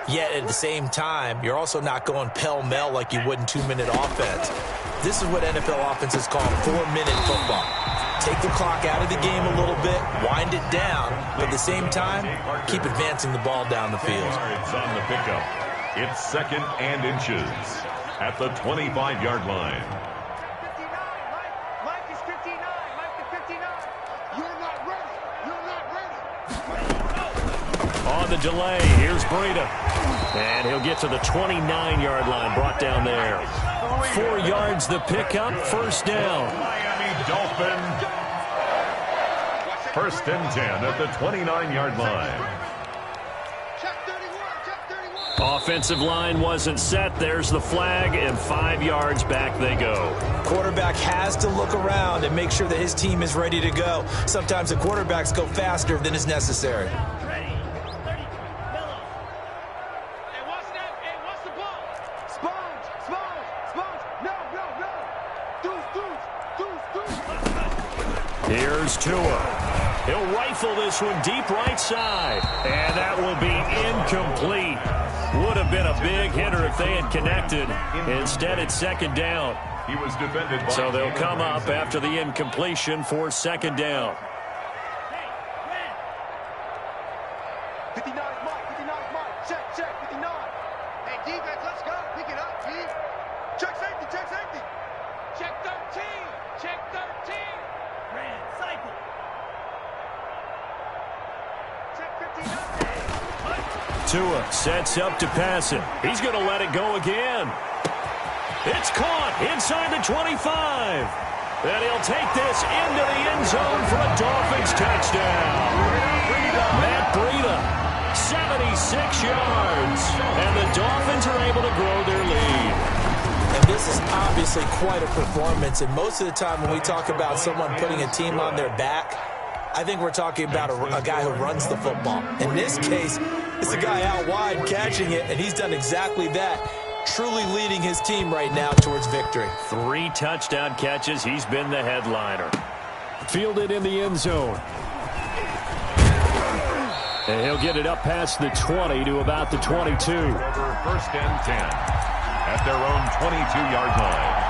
Yet at the same time, you're also not going pell-mell like you would in 2-minute offense. This is what NFL offenses call 4-minute football. Take the clock out of the game a little bit, wind it down, but at the same time, keep advancing the ball down the field. It's on the pickup. It's 2nd and inches at the 25-yard line. Mike is 59. Mike is 59. You're not ready. You're not ready. On the delay, here's Breida. And he'll get to the 29-yard line, brought down there. 4 yards the pickup, 1st down. Miami Dolphins. 1st and 10 at the 29-yard line. Offensive line wasn't set. There's the flag, and 5 yards back they go. Quarterback has to look around and make sure that his team is ready to go. Sometimes the quarterbacks go faster than is necessary. Here's Tua. He'll rifle this one deep right side. And that will be incomplete. Would have been a big hitter if they had connected. Instead, it's 2nd down. He was defended by so they'll come up after the incompletion for 2nd down. 59 Mike, 59 Mike. Check, 59. Hey, defense, let's go. Pick it up, G. Check safety, check safety. Check 13, check 13. Ran, cycle. Check 59. Tua sets up to pass it. He's going to let it go again. It's caught inside the 25. And he'll take this into the end zone for a Dolphins touchdown. Matt Breida, 76 yards. And the Dolphins are able to grow their lead. And this is obviously quite a performance. And most of the time when we talk about someone putting a team on their back, I think we're talking about a guy who runs the football. In this case, it's a guy out wide catching it, and he's done exactly that, truly leading his team right now towards victory. 3 touchdown catches. He's been the headliner. Fielded in the end zone. And he'll get it up past the 20 to about the 22. Over first and 10 at their own 22-yard line.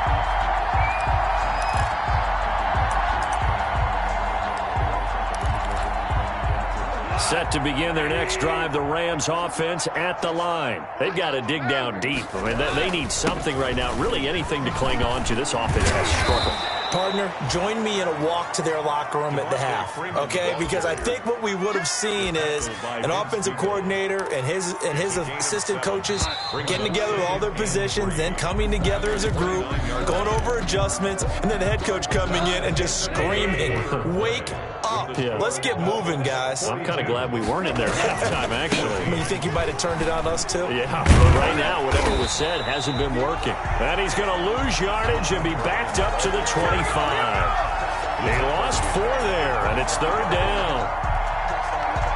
Set to begin their next drive, the Rams offense at the line. They've got to dig down deep. I mean, they need something right now, really anything to cling on to. This offense has struggled. Partner, join me in a walk to their locker room at the half, okay? Because I think what we would have seen is an offensive coordinator and his assistant coaches getting together with all their positions, then coming together as a group, going over adjustments, and then the head coach coming in and just screaming, "Wake up. Yeah. Let's get moving, guys." I'm kind of glad we weren't in there halftime, actually. I mean, you think he might have turned it on us, too? Yeah, but right now, whatever was said hasn't been working. And he's going to lose yardage and be backed up to the 25. They lost 4 there, and it's third down.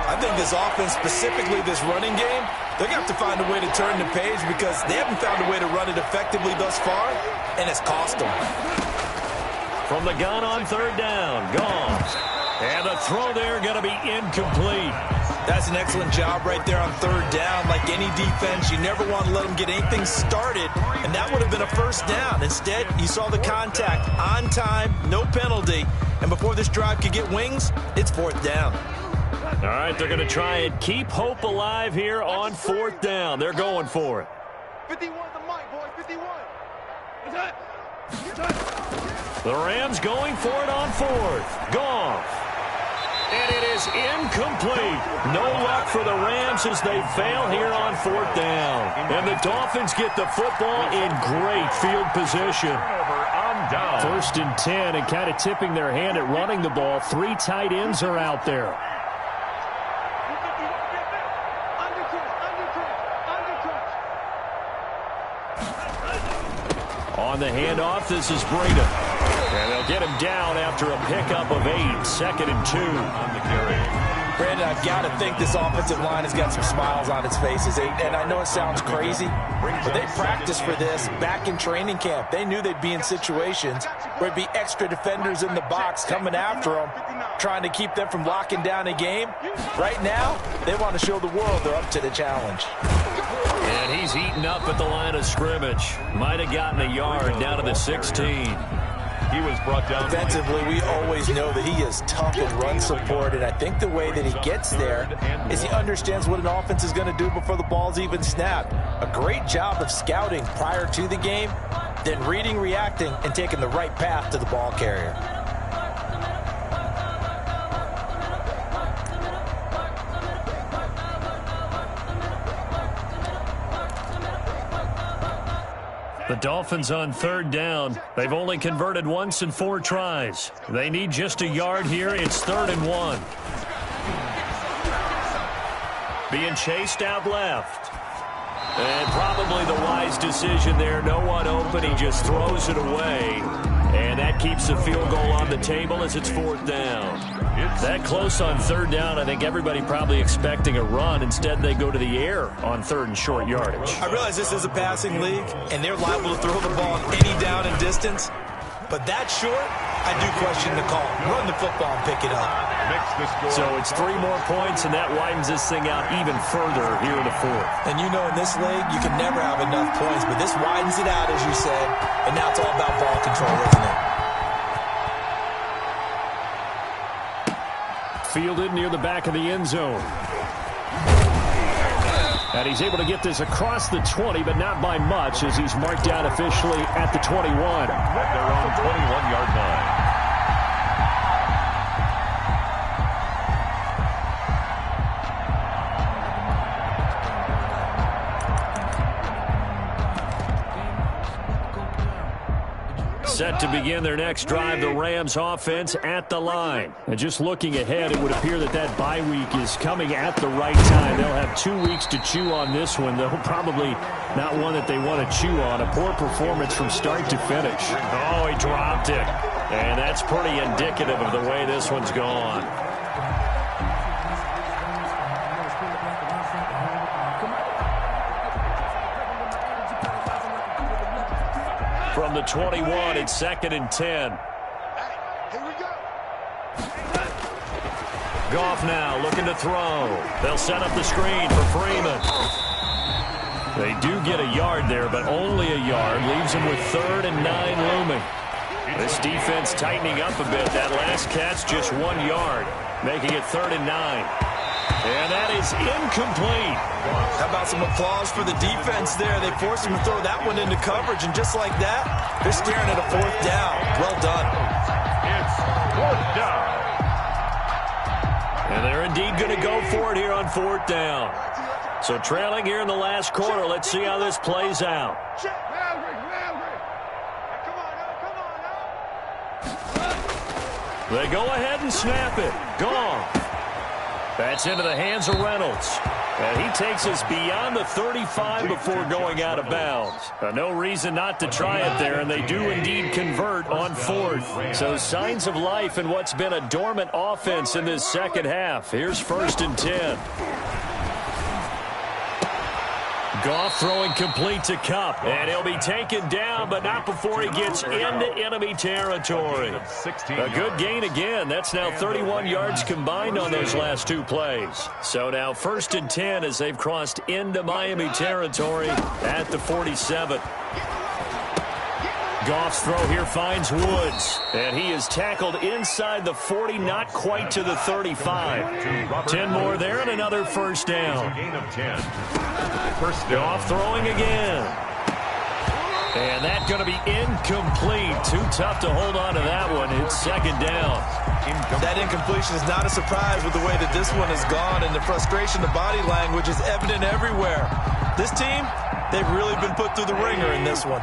I think this offense, specifically this running game, they're going to have to find a way to turn the page because they haven't found a way to run it effectively thus far, and it's cost them. From the gun on third down, gone. And the throw there going to be incomplete. That's an excellent job right there on third down. Like any defense, you never want to let them get anything started, and that would have been a first down. Instead, you saw the contact on time, no penalty, and before this drive could get wings, it's fourth down. All right, they're going to try and keep hope alive here on fourth down. They're going for it. 51 the mic, boy, 51. The Rams going for it on fourth. Gone. And it is incomplete. No luck for the Rams as they fail here on fourth down. And the Dolphins get the football in great field position. First and 10, and kind of tipping their hand at running the ball. 3 tight ends are out there. On the handoff, this is Breda. And they'll get him down after a pickup of 8. Second and 2 on the carry. Brandon, I've got to think this offensive line has got some smiles on its faces. And I know it sounds crazy, but they practiced for this back in training camp. They knew they'd be in situations where it'd be extra defenders in the box coming after them, trying to keep them from locking down a game. Right now, they want to show the world they're up to the challenge. And he's eaten up at the line of scrimmage. Might have gotten a yard down to the 16. He was brought down. Defensively, we always know that he is tough in run support, and I think the way that he gets there is he understands what an offense is going to do before the ball's even snapped. A great job of scouting prior to the game, then reading, reacting, and taking the right path to the ball carrier. The Dolphins on third down. They've only converted once in 4 tries. They need just a yard here. It's 3rd and 1. Being chased out left. And probably the wise decision there. No one open. He just throws it away. And that keeps the field goal on the table as it's 4th down. That close on third down, I think everybody probably expecting a run. Instead, they go to the air on 3rd and short yardage. I realize this is a passing league, and they're liable to throw the ball on any down and distance. But that short, I do question the call. Run the football and pick it up. So it's 3 more points, and that widens this thing out even further here in the 4th. And you know in this league, you can never have enough points, but this widens it out, as you said, and now it's all about ball control, isn't it? Fielded near the back of the end zone. And he's able to get this across the 20, but not by much, as he's marked down officially at the 21. At their own 21-yard line. Set to begin their next drive, the Rams offense at the line. And just looking ahead, it would appear that that bye week is coming at the right time. They'll have 2 weeks to chew on this one, though probably not one that they want to chew on. A poor performance from start to finish. Oh, he dropped it. And that's pretty indicative of the way this one's gone. From the 21, it's 2nd and 10. Here we go. Goff now looking to throw. They'll set up the screen for Freeman. They do get a yard there, but only a yard. Leaves them with 3rd and 9 looming. This defense tightening up a bit. That last catch, just 1 yard, making it 3rd and 9. And that is incomplete. How about some applause for the defense there? They forced him to throw that one into coverage, and just like that, they're staring at a 4th down. Well done. It's 4th down. And they're indeed going to go for it here on 4th down. So trailing here in the last quarter. Let's see how this plays out. They go ahead and snap it. Gone. That's into the hands of Reynolds. And he takes us beyond the 35 before going out of bounds. No reason not to try it there, and they do indeed convert on 4th. So signs of life in what's been a dormant offense in this second half. Here's 1st and 10. Goff throwing complete to Kupp, and he'll be taken down, but not before he gets into enemy territory. A good gain again. That's now 31 yards combined on those last 2 plays. So now 1st and 10 as they've crossed into Miami territory at the 47. Goff's throw here finds Woods, and he is tackled inside the 40, not quite to the 35. 10 more there and another 1st down. Gain of 10. Goff throwing again. And that's going to be incomplete. Too tough to hold on to that one. It's 2nd down. That incompletion is not a surprise with the way that this one has gone, and the frustration, the body language is evident everywhere. This team, they've really been put through the ringer in this one.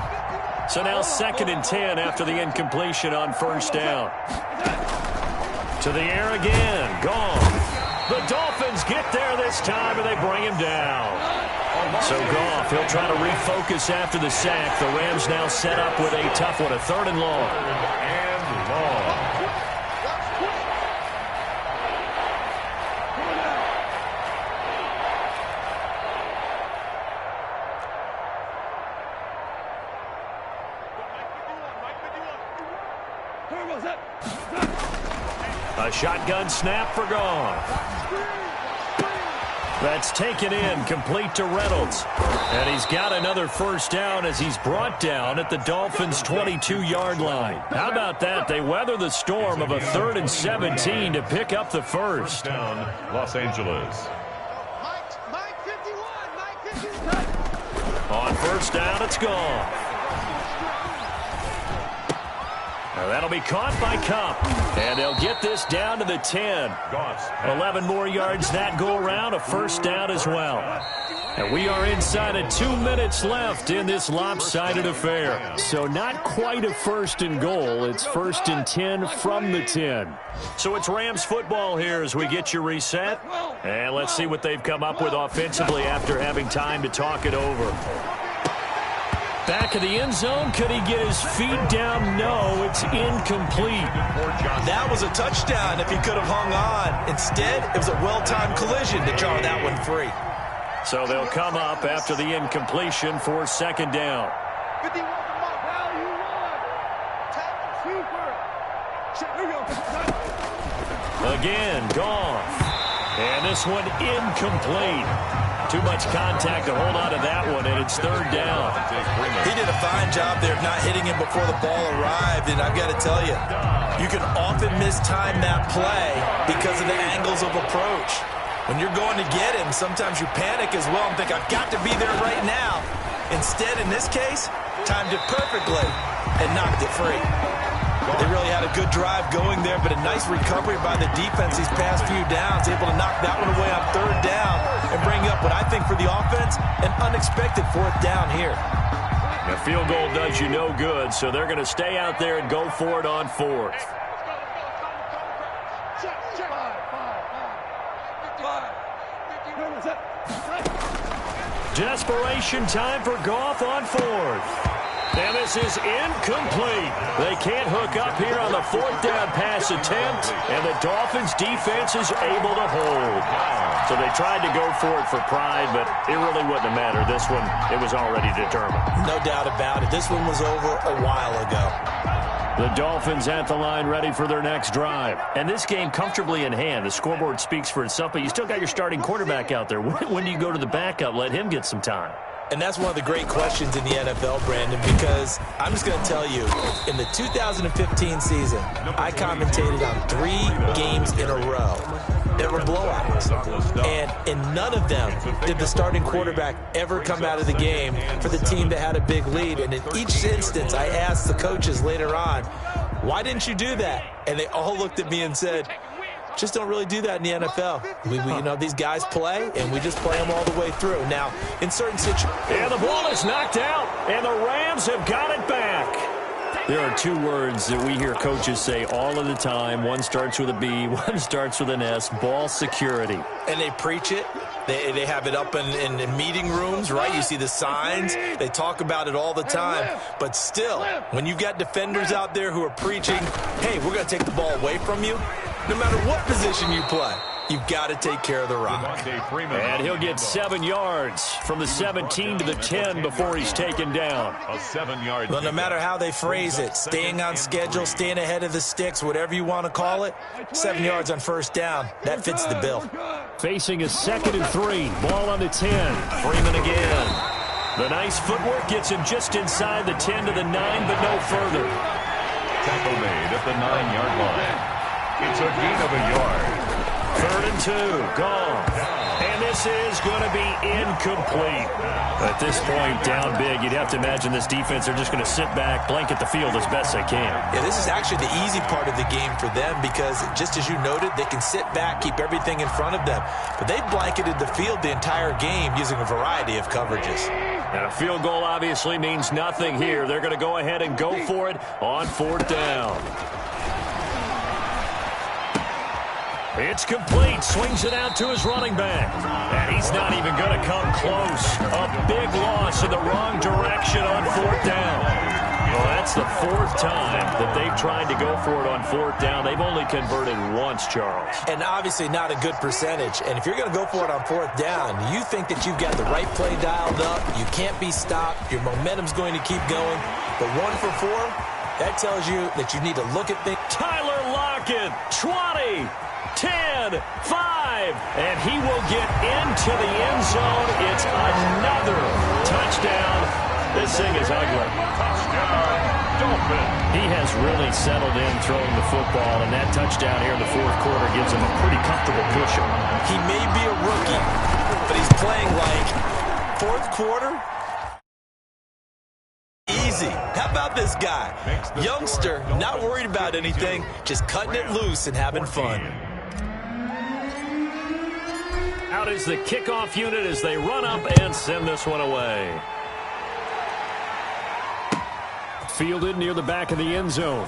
So now 2nd and 10 after the incompletion on 1st down. To the air again. Gone. The Dolphins get there this time, and they bring him down. So Goff, he'll try to refocus after the sack. The Rams now set up with a tough one, a 3rd and long. And long. A shotgun snap for Goff. That's taken in, complete to Reynolds. And he's got another 1st down as he's brought down at the Dolphins' 22-yard line. How about that? They weather the storm of a 3rd and 17 to pick up the 1st. Down, Los Angeles. On 1st down, it's Goff. That'll be caught by Kupp. And they'll get this down to the 10. 11 more yards that go around, a 1st down as well. And we are inside of 2 minutes left in this lopsided affair. So not quite a 1st and goal. It's 1st and 10 from the 10. So it's Rams football here as we get you reset. And let's see what they've come up with offensively after having time to talk it over. Back of the end zone. Could he get his feet down? No, it's incomplete. That was a touchdown if he could have hung on. Instead, it was a well-timed collision to jar that one free. So they'll come up after the incompletion for 2nd down. Again, Goff. And this one incomplete. Too much contact to hold on to that one, and it's 3rd down. He did a fine job there of not hitting him before the ball arrived, and I've got to tell you, you can often mistime that play because of the angles of approach. When you're going to get him, sometimes you panic as well and think, I've got to be there right now. Instead, in this case, timed it perfectly and knocked it free. They really had a good drive going there, but a nice recovery by the defense these past few downs, able to knock that one away on 3rd down and bring up what I think for the offense, an unexpected 4th down here. A field goal does you no good, so they're going to stay out there and go for it on 4th. Desperation time for Goff on 4th. And this is incomplete. They can't hook up here on the 4th down pass attempt, and the Dolphins defense is able to hold. So they tried to go for it for pride, but it really wouldn't have mattered. This one, it was already determined. No doubt about it. This one was over a while ago. The Dolphins at the line ready for their next drive. And this game comfortably in hand. The scoreboard speaks for itself, but you still got your starting quarterback out there. When do you go to the backup? Let him get some time. And that's one of the great questions in the NFL, Brandon, because I'm just going to tell you, in the 2015 season, I commentated on 3 games in a row that were blowouts. And in none of them did the starting quarterback ever come out of the game for the team that had a big lead. And in each instance, I asked the coaches later on, why didn't you do that? And they all looked at me and said, just don't really do that in the NFL. You know, these guys play, and we just play them all the way through. Now, in certain situations... And the ball is knocked out, and the Rams have got it back. There are 2 words that we hear coaches say all of the time. One starts with a B, one starts with an S, ball security. And they preach it. They have it up in meeting rooms, right? You see the signs. They talk about it all the time. But still, when you've got defenders out there who are preaching, hey, we're going to take the ball away from you, no matter what position you play, you've got to take care of the rock. And he'll get 7 yards from the 17 to the 10 before he's taken down. A 7-yard. Well, no matter how they phrase it, staying on schedule, staying ahead of the sticks, whatever you want to call it, 7 yards on first down, that fits the bill. Facing a 2nd and 3, ball on the 10. Freeman again. The nice footwork gets him just inside the 10 to the 9, but no further. Tackle made at the 9-yard line. It's a gain of a yard. 3rd and 2, gone. And this is going to be incomplete. At this point, down big, you'd have to imagine this defense, they're just going to sit back, blanket the field as best they can. Yeah, this is actually the easy part of the game for them because, just as you noted, they can sit back, keep everything in front of them. But they've blanketed the field the entire game using a variety of coverages. And a field goal obviously means nothing here. They're going to go ahead and go for it on 4th down. It's complete. Swings it out to his running back. And he's not even going to come close. A big loss in the wrong direction on 4th down. Well, that's the 4th time that they've tried to go for it on 4th down. They've only converted once, Charles. And obviously not a good percentage. And if you're going to go for it on 4th down, you think that you've got the right play dialed up. You can't be stopped. Your momentum's going to keep going. But 1 for 4, that tells you that you need to look at things. Tyler Lockett, 20. 10, 5, and he will get into the end zone. It's another touchdown. This thing is ugly. Touchdown, Dolphins. He has really settled in throwing the football, and that touchdown here in the 4th quarter gives him a pretty comfortable cushion. He may be a rookie, but he's playing like 4th quarter. Easy. How about this guy? Youngster, not worried about anything, just cutting it loose and having fun. Out is the kickoff unit as they run up and send this one away. Fielded near the back of the end zone.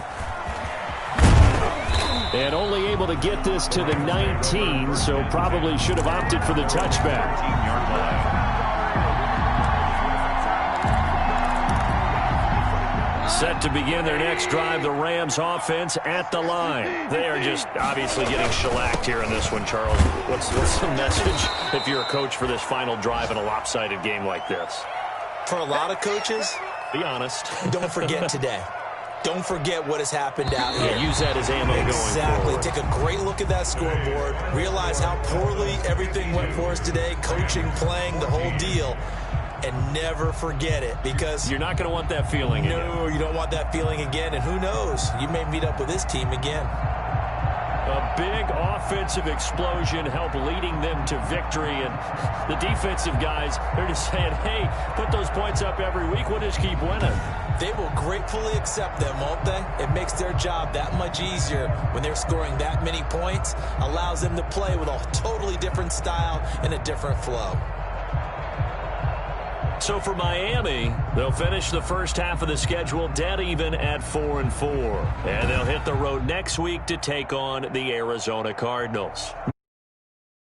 And only able to get this to the 19, so probably should have opted for the touchback. 19-yard line. Set to begin their next drive, the Rams offense at the line. They are just obviously getting shellacked here in this one, Charles. What's the message if you're a coach for this final drive in a lopsided game like this? For a lot of coaches, be honest. Don't forget today. Don't forget what has happened out here. Yeah, use that as ammo going forward. Exactly. Take a great look at that scoreboard. Realize how poorly everything went for us today. Coaching, playing, the whole deal. And never forget it, because you're not going to want that feeling again. No, you don't want that feeling again. And who knows? You may meet up with this team again. A big offensive explosion helped leading them to victory. And the defensive guys, they're just saying, hey, put those points up every week. We'll just keep winning. They will gratefully accept them, won't they? It makes their job that much easier when they're scoring that many points. Allows them to play with a totally different style and a different flow. So for Miami, they'll finish the first half of the schedule dead even at 4-4. And they'll hit the road next week to take on the Arizona Cardinals.